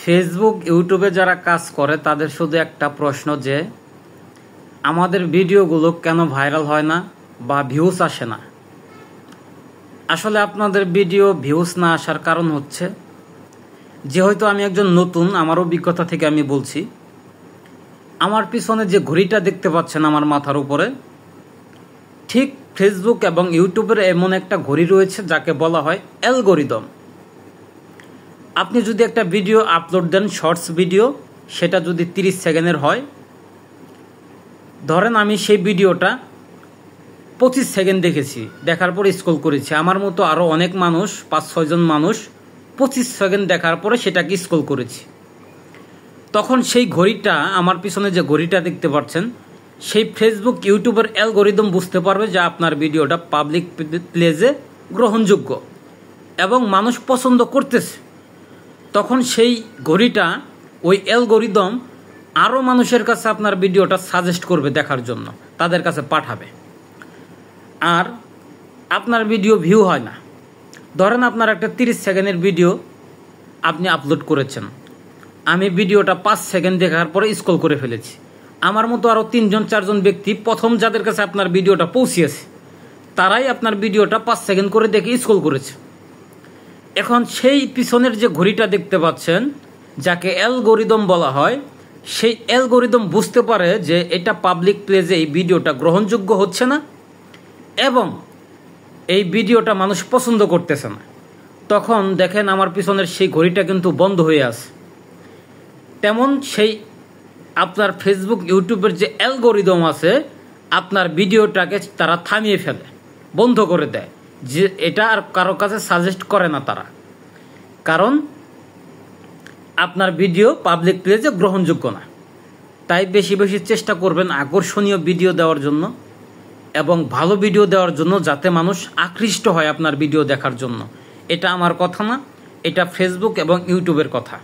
Facebook ইউটিউবে যারা কাজ করে তাদের শুধু একটা প্রশ্ন যে আমাদের ভিডিওগুলো কেন ভাইরাল হয় না বা ভিউজ আসে না। আসলে আপনাদের ভিডিও ভিউজ না আসার কারণ হচ্ছে যেহেতু আমি একজন নতুন, আমার অভিজ্ঞতা থেকে আমি বলছি, আমার পিছনে যে ঘড়িটা দেখতে পাচ্ছেন আমার মাথার উপরে, ঠিক ফেসবুক এবং ইউটিউবের এমন একটা ঘড়ি রয়েছে যাকে বলা হয় অ্যালগরিদম। আপনি যদি একটা ভিডিও আপলোড দেন, শর্টস ভিডিও, সেটা যদি 30 সেকেন্ডের হয়, ধরেন আমি সেই ভিডিওটা 25 সেকেন্ড দেখেছি, দেখার পরে স্ক্রল করেছি, আমার মতো আরও অনেক মানুষ, 5-6 জন মানুষ 25 সেকেন্ড দেখার পরে সেটাকে স্ক্রল করেছি। তখন সেই ঘড়িটা, আমার পিছনে যে ঘড়িটা দেখতে পাচ্ছেন, সেই ফেসবুক ইউটিউবের অ্যালগরিদম বুঝতে পারবে যে আপনার ভিডিওটা পাবলিক প্লেসে গ্রহণযোগ্য এবং মানুষ পছন্দ করতেছে। তখন সেই ঘড়িটা, ওই অ্যালগরিদম আরও মানুষের কাছে আপনার ভিডিওটা সাজেস্ট করবে দেখার জন্য, তাদের কাছে পাঠাবে। আর আপনার ভিডিও ভিউ হয় না। ধরেন আপনার একটা 30 সেকেন্ডের ভিডিও আপনি আপলোড করেছেন, আমি ভিডিওটা 5 সেকেন্ড দেখার পরে স্ক্রল করে ফেলেছি। আমার মতো আরও 3-4 জন ব্যক্তি প্রথম যাদের কাছে আপনার ভিডিওটা পৌঁছিয়েছে, তারাই আপনার ভিডিওটা 5 সেকেন্ড করে দেখে স্ক্রল করেছে। এখন সেই পিছনের যে ঘড়িটা দেখতে পাচ্ছেন, যাকে অ্যালগরিদম বলা হয়, সেই অ্যালগরিদম বুঝতে পারে যে এটা পাবলিক প্লেসে এই ভিডিওটা গ্রহণযোগ্য হচ্ছে না এবং এই ভিডিওটা মানুষ পছন্দ করতেছে না। তখন দেখেন আমার পিছনের সেই ঘড়িটা কিন্তু বন্ধ হয়ে আছে। তেমন সেই আপনার ফেসবুক ইউটিউবের যে অ্যালগরিদম আছে, আপনার ভিডিওটাকে তারা থামিয়ে ফেলে, বন্ধ করে দেয়, যে এটা আর কারো কাছে সাজেস্ট করে না তারা, কারণ আপনার ভিডিও পাবলিক প্লেসে গ্রহণযোগ্য না। তাই বেশি বেশি চেষ্টা করবেন আকর্ষণীয় ভিডিও দেওয়ার জন্য এবং ভালো ভিডিও দেওয়ার জন্য, যাতে মানুষ আকৃষ্ট হয় আপনার ভিডিও দেখার জন্য। এটা আমার কথা না, এটা ফেসবুক এবং ইউটিউবের কথা।